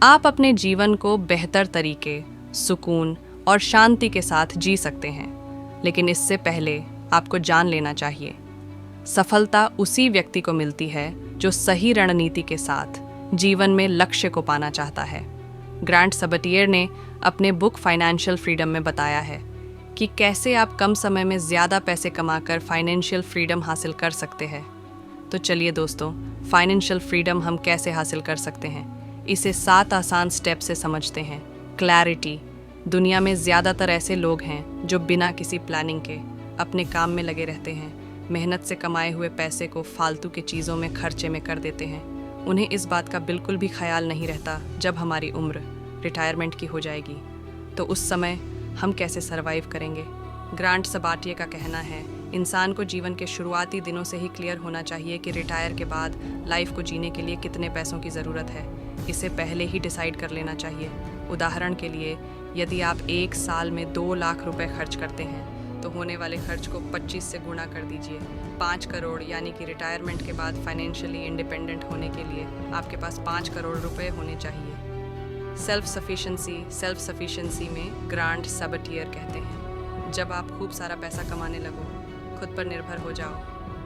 आप अपने जीवन को बेहतर तरीके, सुकून और शांति के साथ जी सकते हैं, लेकिन इससे पहले आपको जान लेना चाहिए, सफलता उसी व्यक्ति को मिलती है जो सही रणनीति के साथ जीवन में लक्ष्य को पाना चाहता है। ग्रांट सबटियर ने अपने बुक फाइनेंशियल फ्रीडम में बताया है कि कैसे आप कम समय में ज़्यादा पैसे कमाकर फाइनेंशियल फ्रीडम हासिल कर सकते हैं। तो चलिए दोस्तों, फाइनेंशियल फ्रीडम हम कैसे हासिल कर सकते हैं, इसे 7 आसान स्टेप से समझते हैं। क्लैरिटी। दुनिया में ज़्यादातर ऐसे लोग हैं जो बिना किसी प्लानिंग के अपने काम में लगे रहते हैं, मेहनत से कमाए हुए पैसे को फालतू की चीज़ों में खर्चे में कर देते हैं। उन्हें इस बात का बिल्कुल भी ख्याल नहीं रहता जब हमारी उम्र रिटायरमेंट की हो जाएगी तो उस समय हम कैसे सरवाइव करेंगे। ग्रांट सबटियर का कहना है, इंसान को जीवन के शुरुआती दिनों से ही क्लियर होना चाहिए कि रिटायर के बाद लाइफ को जीने के लिए कितने पैसों की ज़रूरत है। इसे पहले ही डिसाइड कर लेना चाहिए। उदाहरण के लिए, यदि आप 1 साल में 2 लाख रुपए खर्च करते हैं तो होने वाले खर्च को 25 से गुणा कर दीजिए। 5 करोड़ यानी कि रिटायरमेंट के बाद फाइनेंशियली इंडिपेंडेंट होने के लिए आपके पास 5 करोड़ रुपए होने चाहिए। सेल्फ सफिशिएंसी में ग्रांट सबटियर कहते हैं, जब आप खूब सारा पैसा कमाने लगो, खुद पर निर्भर हो जाओ,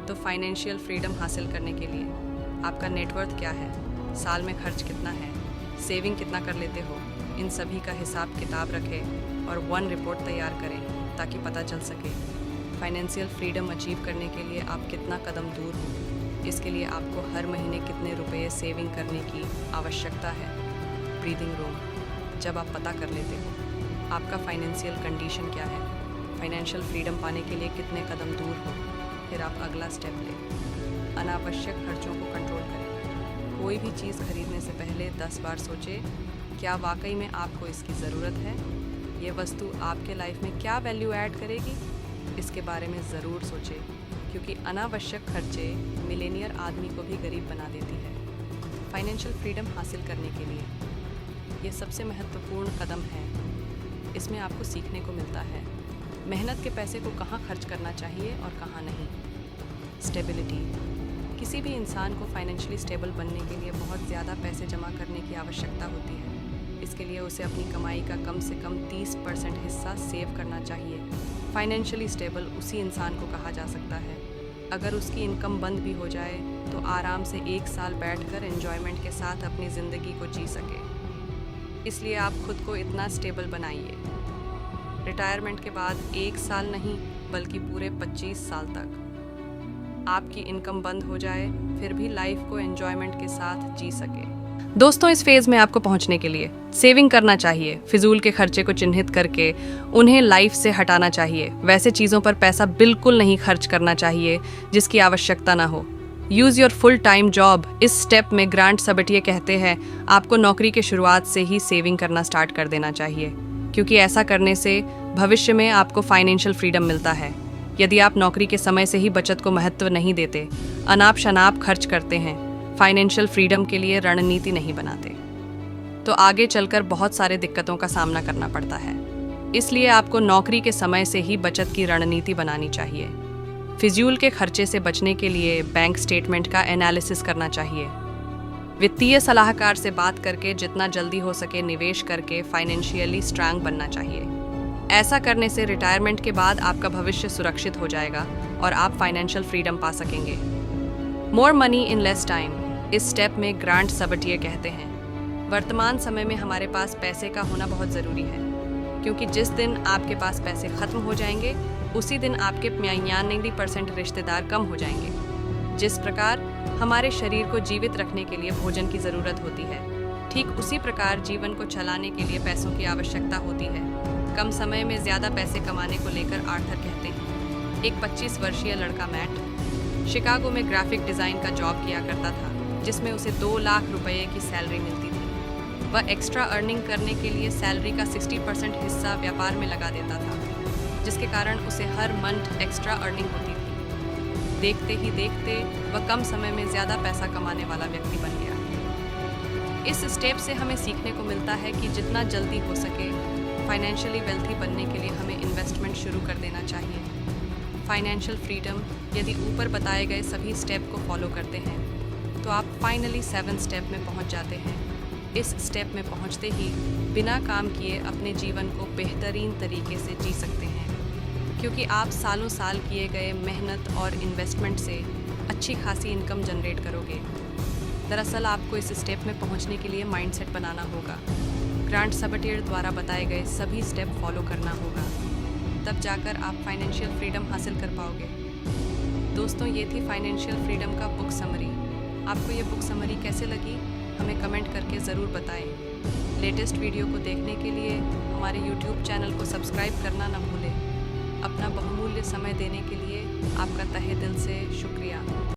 तो फाइनेंशियल फ्रीडम हासिल करने के लिए आपका नेटवर्थ क्या है, साल में खर्च कितना है, सेविंग कितना कर लेते हो, इन सभी का हिसाब किताब रखें और 1 रिपोर्ट तैयार करें ताकि पता चल सके फाइनेंशियल फ्रीडम अचीव करने के लिए आप कितना कदम दूर हो। इसके लिए आपको हर महीने कितने रुपए सेविंग करने की आवश्यकता है। Breathing room. जब आप पता कर लेते हो आपका फाइनेंशियल कंडीशन क्या है, फाइनेंशियल फ्रीडम पाने के लिए कितने कदम दूर हो, फिर आप अगला स्टेप लें। अनावश्यक खर्चों को कंट्रोल करें। कोई भी चीज़ खरीदने से पहले 10 बार सोचें, क्या वाकई में आपको इसकी ज़रूरत है, ये वस्तु आपके लाइफ में क्या वैल्यू ऐड करेगी, इसके बारे में ज़रूर सोचें, क्योंकि अनावश्यक खर्चे मिलेनियर आदमी को भी गरीब बना देती है। फाइनेंशियल फ्रीडम हासिल करने के लिए ये सबसे महत्वपूर्ण कदम है। इसमें आपको सीखने को मिलता है मेहनत के पैसे को कहाँ खर्च करना चाहिए और कहाँ नहीं। स्टेबिलिटी। किसी भी इंसान को फाइनेंशियली स्टेबल बनने के लिए बहुत ज़्यादा पैसे जमा करने की आवश्यकता होती है। इसके लिए उसे अपनी कमाई का कम से कम 30% हिस्सा सेव करना चाहिए। फाइनेंशियली स्टेबल उसी इंसान को कहा जा सकता है अगर उसकी इनकम बंद भी हो जाए तो आराम से 1 साल बैठकर एंजॉयमेंट के साथ अपनी ज़िंदगी को जी सके। इसलिए आप खुद को इतना स्टेबल बनाइए, रिटायरमेंट के बाद 1 साल नहीं बल्कि पूरे 25 साल तक आपकी इनकम बंद हो जाए फिर भी लाइफ को एंजॉयमेंट के साथ जी सके। दोस्तों, इस फेज़ में आपको पहुंचने के लिए सेविंग करना चाहिए, फिजूल के खर्चे को चिन्हित करके उन्हें लाइफ से हटाना चाहिए। वैसे चीज़ों पर पैसा बिल्कुल नहीं खर्च करना चाहिए जिसकी आवश्यकता ना हो। Use your full time job. इस स्टेप में ग्रांट सबटियर कहते हैं आपको नौकरी के शुरुआत से ही सेविंग करना स्टार्ट कर देना चाहिए, क्योंकि ऐसा करने से भविष्य में आपको फाइनेंशियल फ्रीडम मिलता है। यदि आप नौकरी के समय से ही बचत को महत्व नहीं देते, अनाप शनाप खर्च करते हैं, फाइनेंशियल फ्रीडम के लिए रणनीति नहीं बनाते, तो आगे चलकर बहुत सारे दिक्कतों का सामना करना पड़ता है। इसलिए आपको नौकरी के समय से ही बचत की रणनीति बनानी चाहिए। फिजूल के खर्चे से बचने के लिए बैंक स्टेटमेंट का एनालिसिस करना चाहिए। वित्तीय सलाहकार से बात करके जितना जल्दी हो सके निवेश करके फाइनेंशियली स्ट्रांग बनना चाहिए। ऐसा करने से रिटायरमेंट के बाद आपका भविष्य सुरक्षित हो जाएगा और आप फाइनेंशियल फ्रीडम पा सकेंगे। More money in less time. इस स्टेप में ग्रांट सबटियर कहते हैं वर्तमान समय में हमारे पास पैसे का होना बहुत ज़रूरी है, क्योंकि जिस दिन आपके पास पैसे ख़त्म हो जाएंगे उसी दिन आपके 99% रिश्तेदार कम हो जाएंगे। जिस प्रकार हमारे शरीर को जीवित रखने के लिए भोजन की ज़रूरत होती है, ठीक उसी प्रकार जीवन को चलाने के लिए पैसों की आवश्यकता होती है। कम समय में ज़्यादा पैसे कमाने को लेकर आर्थर कहते हैं, एक 25 वर्षीय लड़का मैट शिकागो में ग्राफिक डिज़ाइन का जॉब किया करता था, जिसमें उसे 2 लाख रुपये की सैलरी मिलती थी। वह एक्स्ट्रा अर्निंग करने के लिए सैलरी का 60% हिस्सा व्यापार में लगा देता था, जिसके कारण उसे हर मंथ एक्स्ट्रा अर्निंग होती थी। देखते ही देखते वह कम समय में ज़्यादा पैसा कमाने वाला व्यक्ति बन गया। इस स्टेप से हमें सीखने को मिलता है कि जितना जल्दी हो सके फाइनेंशियली वेल्थी बनने के लिए हमें इन्वेस्टमेंट शुरू कर देना चाहिए। फाइनेंशियल फ्रीडम, यदि ऊपर बताए गए सभी स्टेप को फॉलो करते हैं तो आप फाइनली 7 स्टेप में पहुंच जाते हैं। इस स्टेप में पहुंचते ही बिना काम किए अपने जीवन को बेहतरीन तरीके से जी सकते हैं, क्योंकि आप सालों साल किए गए मेहनत और इन्वेस्टमेंट से अच्छी खासी इनकम जनरेट करोगे। दरअसल आपको इस स्टेप में पहुंचने के लिए माइंडसेट बनाना होगा। ग्रांट सबटियर द्वारा बताए गए सभी स्टेप फॉलो करना होगा, तब जाकर आप फाइनेंशियल फ्रीडम हासिल कर पाओगे। दोस्तों, ये थी फाइनेंशियल फ्रीडम का बुक समरी। आपको ये बुक समरी कैसे लगी हमें कमेंट करके ज़रूर बताएं। लेटेस्ट वीडियो को देखने के लिए हमारे YouTube चैनल को सब्सक्राइब करना न भूलें। अपना बहुमूल्य समय देने के लिए आपका तहे दिल से शुक्रिया।